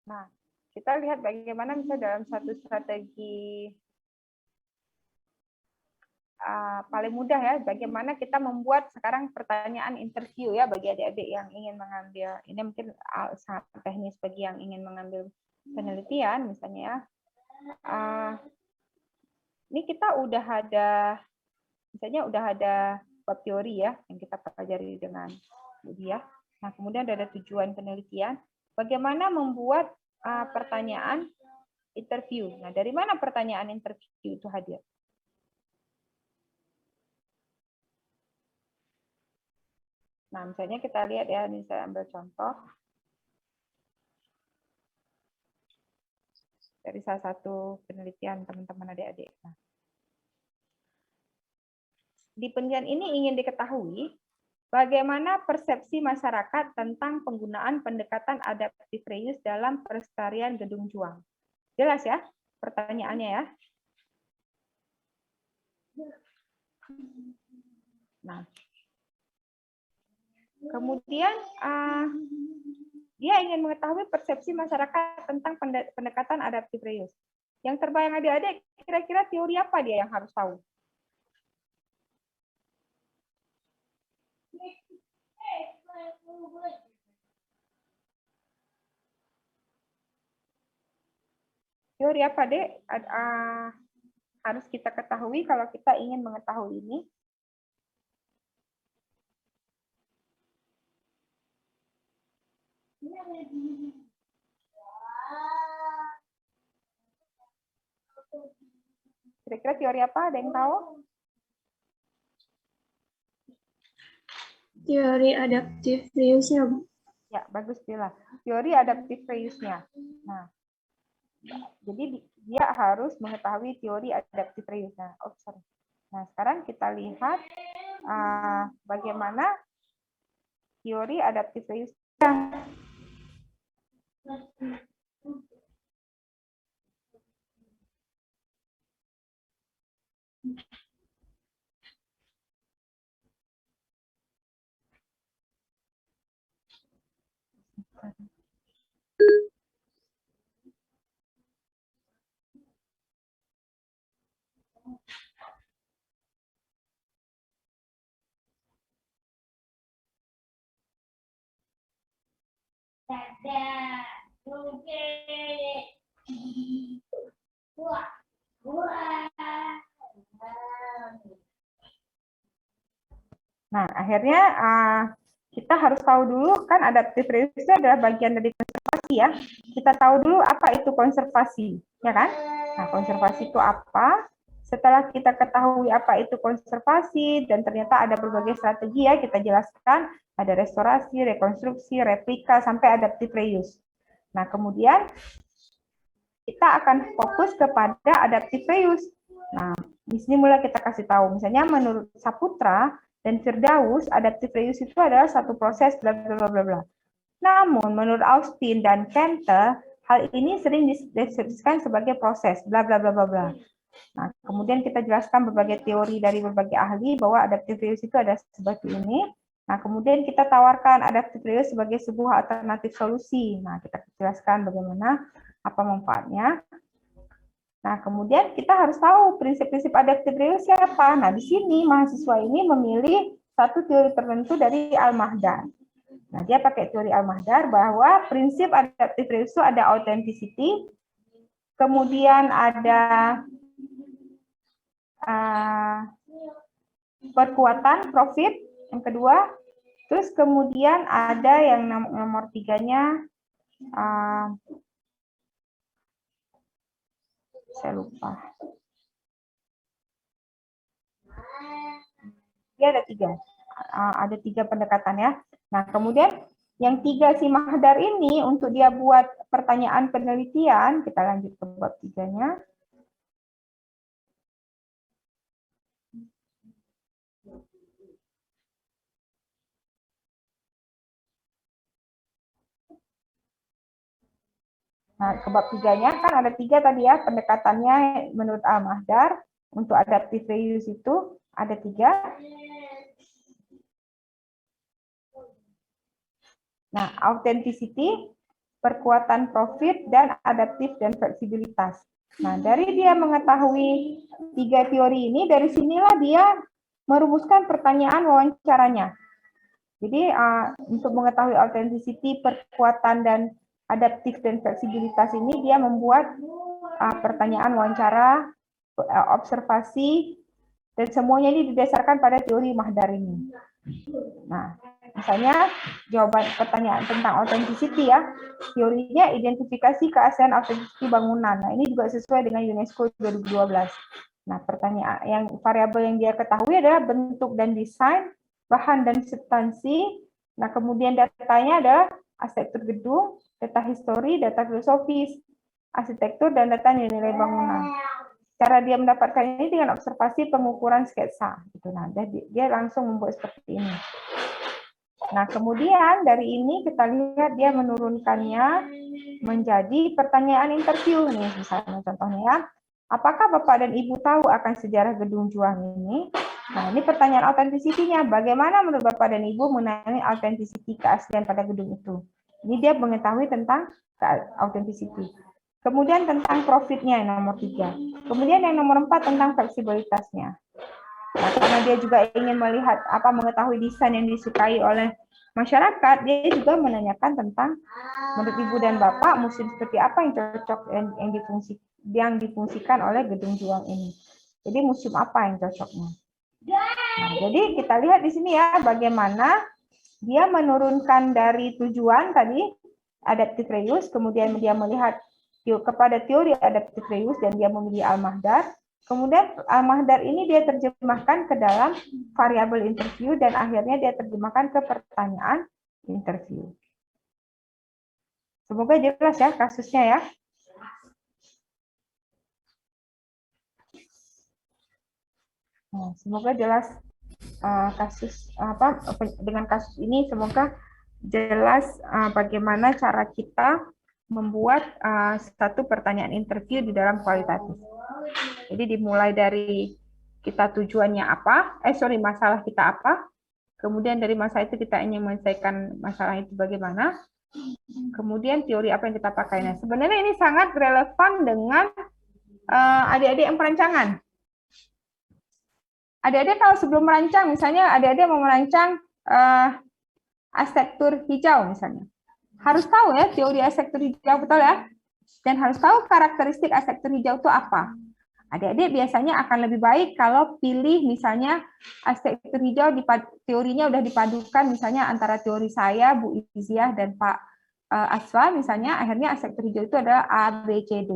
Nah, kita lihat bagaimana misalnya dalam satu strategi paling mudah ya, bagaimana kita membuat sekarang pertanyaan interview ya bagi adik-adik yang ingin mengambil, ini mungkin sangat teknis bagi yang ingin mengambil penelitian misalnya ya. Ini kita udah ada, misalnya udah ada bab teori ya yang kita pelajari dengan dia. Nah, kemudian ada tujuan penelitian. Bagaimana membuat pertanyaan interview. Nah, dari mana pertanyaan interview itu hadir? Nah, misalnya kita lihat ya, ini saya ambil contoh dari salah satu penelitian teman-teman adik-adik. Nah, di penelitian ini ingin diketahui bagaimana persepsi masyarakat tentang penggunaan pendekatan adaptive reuse dalam pelestarian gedung juang. Jelas ya pertanyaannya ya? Nah, kemudian dia ingin mengetahui persepsi masyarakat tentang pendekatan adaptive reuse. Yang terbayang adik-adik kira-kira teori apa dia yang harus tahu? Teori apa, Dek? Harus kita ketahui kalau kita ingin mengetahui ini. Kira-kira teori apa? Ada yang tahu? Teori adaptif reuse-nya, Bu. Ya, bagus Bila. Teori adaptif reuse-nya. Nah, jadi dia harus mengetahui teori adaptif reuse-nya. Oh, sorry. Nah, sekarang kita lihat bagaimana teori adaptif reuse-nya. Nah, akhirnya kita harus tahu dulu, kan adaptive reuse itu adalah bagian dari konservasi ya. Kita tahu dulu apa itu konservasi, ya kan? Nah, konservasi itu apa? Setelah kita ketahui apa itu konservasi, dan ternyata ada berbagai strategi ya, kita jelaskan, ada restorasi, rekonstruksi, replika, sampai adaptive reuse. Nah, kemudian kita akan fokus kepada adaptive reuse. Nah, di sini mulai kita kasih tahu, misalnya menurut Saputra dan Firdaus, adaptive reuse itu adalah satu proses bla bla bla bla. Namun menurut Austin dan Kente, hal ini sering disebutkan sebagai proses bla bla bla bla bla. Nah, kemudian kita jelaskan berbagai teori dari berbagai ahli bahwa adaptive reuse itu ada seperti ini. Nah, kemudian kita tawarkan adaptive reuse sebagai sebuah alternatif solusi. Nah, kita jelaskan bagaimana apa manfaatnya. Nah, kemudian kita harus tahu prinsip-prinsip adaptive reuse apa. Nah, di sini mahasiswa ini memilih satu teori tertentu dari Al-Mahdar. Nah, dia pakai teori Al-Mahdar bahwa prinsip adaptive reuse itu ada authenticity, kemudian ada perkuatan, profit, yang kedua, terus kemudian ada yang nomor tiganya, saya lupa. Dia ada tiga pendekatan ya. Nah, kemudian yang tiga si Mahdar ini untuk dia buat pertanyaan penelitian, kita lanjut ke bab tiganya. Nah, ke bab tiganya kan ada tiga tadi ya pendekatannya menurut Al-Mahdar. Untuk adaptive reuse itu ada tiga. Nah, authenticity, perkuatan profit, dan adaptif dan fleksibilitas. Nah, dari dia mengetahui tiga teori ini, dari sinilah dia merumuskan pertanyaan wawancaranya. Jadi, untuk mengetahui authenticity, perkuatan, dan adaptif dan fleksibilitas ini, dia membuat pertanyaan wawancara, observasi, dan semuanya ini didasarkan pada teori Mahdar ini. Nah, misalnya jawaban pertanyaan tentang authenticity ya, teorinya identifikasi keaslian authenticity bangunan. Nah, ini juga sesuai dengan UNESCO 2012. Nah, pertanyaan yang variabel yang dia ketahui adalah bentuk dan desain, bahan dan substansi. Nah, kemudian datanya adalah arsitektur gedung, data histori, data filosofis, arsitektur, dan data nilai bangunan. Cara dia mendapatkan ini dengan observasi pengukuran sketsa. Gitu. Nah, dia langsung membuat seperti ini. Nah, kemudian dari ini kita lihat dia menurunkannya menjadi pertanyaan interview nih, misalnya contohnya ya. Apakah Bapak dan Ibu tahu akan sejarah Gedung Juang ini? Nah, ini pertanyaan authenticity-nya. Bagaimana menurut Bapak dan Ibu mengenai authenticity keaslian pada gedung itu? Ini dia mengetahui tentang authenticity. Kemudian tentang profitnya yang nomor 3. Kemudian yang nomor 4 tentang fleksibilitasnya. Nah, karena dia juga ingin melihat mengetahui desain yang disukai oleh masyarakat, dia juga menanyakan tentang menurut ibu dan bapak museum seperti apa yang cocok yang difungsikan oleh Gedung Juang ini. Jadi museum apa yang cocoknya? Nah, jadi kita lihat di sini ya bagaimana dia menurunkan dari tujuan tadi adaptive reuse, kemudian dia melihat kepada teori adaptive reuse dan dia memilih Al-Mahdar. Kemudian Al-Mahdar ini dia terjemahkan ke dalam variabel interview dan akhirnya dia terjemahkan ke pertanyaan interview. Semoga jelas ya kasusnya ya. Nah, semoga jelas dengan kasus ini semoga jelas bagaimana cara kita membuat satu pertanyaan interview di dalam kualitatif. Jadi dimulai dari kita tujuannya apa, masalah kita apa, kemudian dari masalah itu kita ingin menyelesaikan masalah itu bagaimana, kemudian teori apa yang kita pakai. Nah, sebenarnya ini sangat relevan dengan adik-adik yang perancangan. Adik-adik kalau sebelum merancang, misalnya adik-adik mau merancang arsitektur hijau misalnya, harus tahu ya teori arsitektur hijau, betul ya? Dan harus tahu karakteristik arsitektur hijau itu apa. Adik-adik biasanya akan lebih baik kalau pilih misalnya arsitektur hijau teorinya udah dipadukan misalnya antara teori saya, Bu Iziah dan Pak Aswa misalnya, akhirnya arsitektur hijau itu adalah ABCD.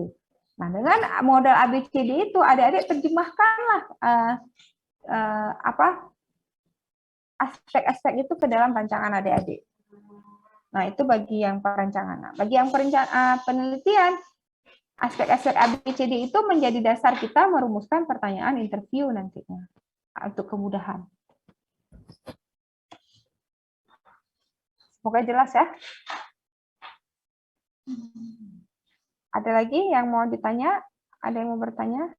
Nah, dengan model ABCD itu adik-adik terjemahkanlah aspek-aspek itu ke dalam rancangan adik-adik. Nah, itu bagi yang perancangan. Nah, bagi yang penelitian, aspek-aspek ABCD itu menjadi dasar kita merumuskan pertanyaan interview nantinya untuk kemudahan. Semoga jelas ya. Ada lagi yang mau ditanya? Ada yang mau bertanya?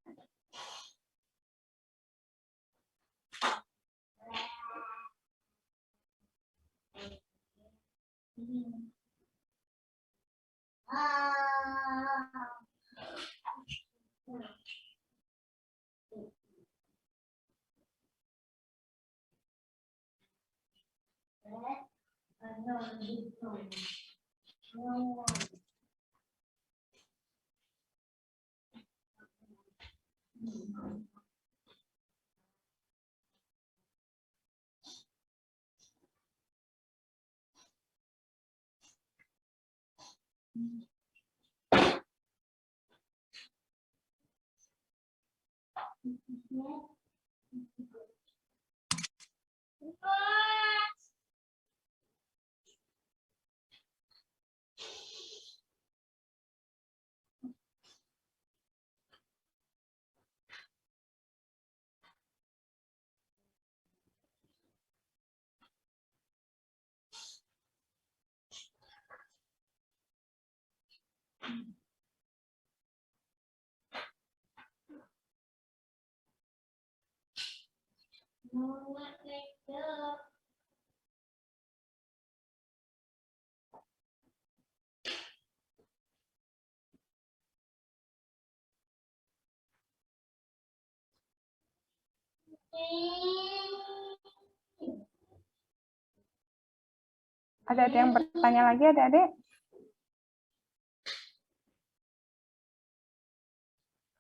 Ada yang bertanya lagi, adik-adik?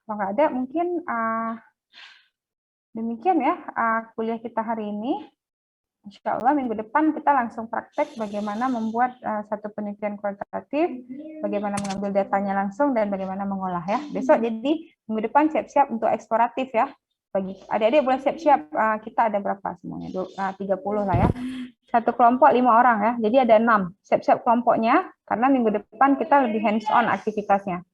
Kalau nggak ada, mungkin demikian ya kuliah kita hari ini. Insya Allah minggu depan kita langsung praktek bagaimana membuat satu penelitian kualitatif, bagaimana mengambil datanya langsung, dan bagaimana mengolah ya. Besok jadi minggu depan siap-siap untuk eksploratif ya. Bagi adik-adik boleh siap-siap, kita ada berapa semuanya? 30 lah ya. Satu kelompok 5 orang ya, jadi ada 6. Siap-siap kelompoknya, karena minggu depan kita lebih hands-on aktivitasnya.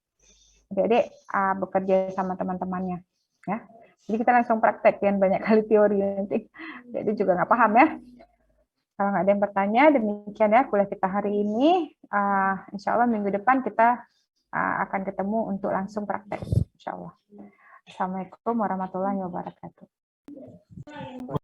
Adik-adik bekerja sama teman-temannya ya. Jadi kita langsung praktek yang banyak kali teori nanti. Jadi juga nggak paham ya. Kalau nggak ada yang bertanya, demikian ya kuliah kita hari ini. Insya Allah minggu depan kita akan ketemu untuk langsung praktek. Insya Allah. Assalamualaikum warahmatullahi wabarakatuh.